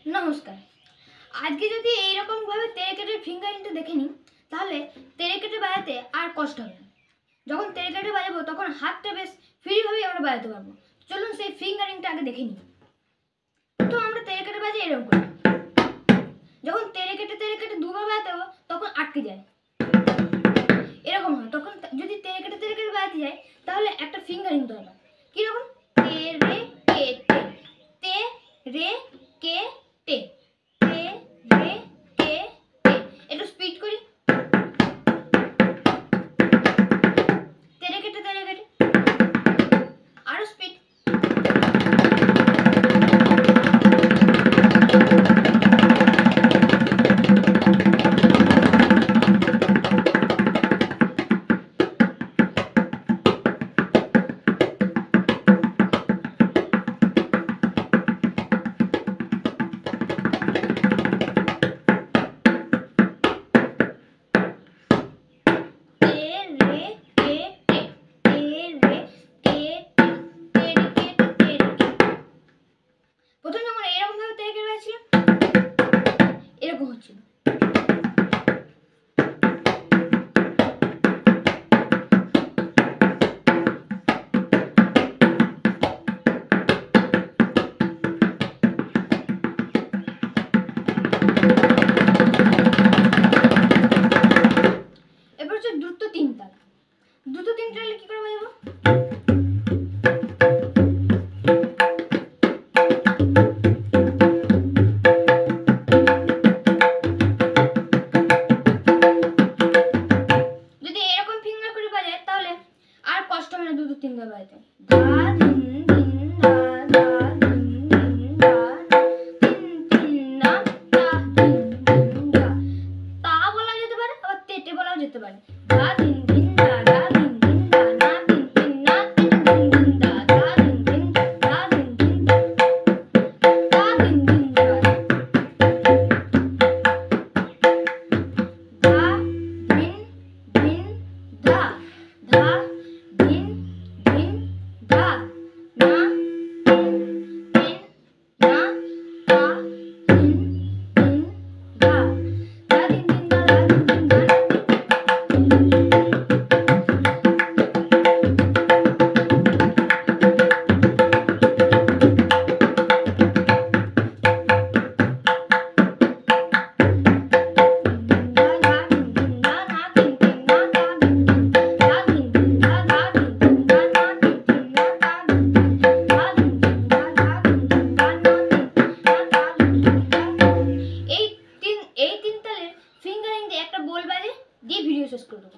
নমস্কার। আজকে যদি এইরকম ভাবে তেরেকেটের ফিঙ্গারিংটা দেখে নিই, তাহলে তেরেকেটে বাজাতে আর কষ্ট হবে না। যখন তেরেকেটে বাজাবো তখন হাতটা বেশ ফ্রিভাবেই আমরা বাজাতে পারবো। চলুন সেই ফিঙ্গারিংটা আগে দেখে নিই। প্রথম আমরা তেরেকেটে বাজাই এরকম করে। যখন তেরেকেটে দুবার বাজাতে হবে তখন আটকে যায়, এরকম হয়। তখন যদি তেরেকেটে বাজাতে যায় তাহলে একটা ফিঙ্গারিং দরকার। কীরকম? তে রে কে টে, তে রে কে টে, তে রে কে টে। একটু স্পিড করি। তেরেকেটে আরো স্পিড। প্রথম যখন এরকম ভাবে তেরেকেটে বাজছিলাম এরকম হচ্ছিল। এবার হচ্ছে দ্রুত তিন তাল। দ্রুত তিন তালে কি করে বাজাবো? যদি এরকম ফিঙ্গার করে বাজায় তাহলে আর কষ্ট হবে না দ্রুত তিন তাল বাজাতে। ধা ধিন ধিন ধা ধা ধিন ধিন ধা তিন তিন না তা ধিন ধিন ধা। তা বলা যেতে পারে, আবার তেটে বলাও যেতে পারে। ধা ধিন ধিন ধা ধা ধিন ধিন ধা না তিন তিন না তিন ধিন ধিন ধা ধা ধিন ধিন ধা ধিন ধিন ধা ধিন ধিন ধা। ধা ধিন ধিন ধা ধা ধিন ধিন ধা না তিন তিন না তা ধিন ধিন ধা ধা ধিন ধিন ধা ধা ধিন ধিন ধা। এই তিন তালের ফিঙ্গারিং দিয়ে একটা বোল বাজে দিয়ে ভিডিও শেষ করে দেবো।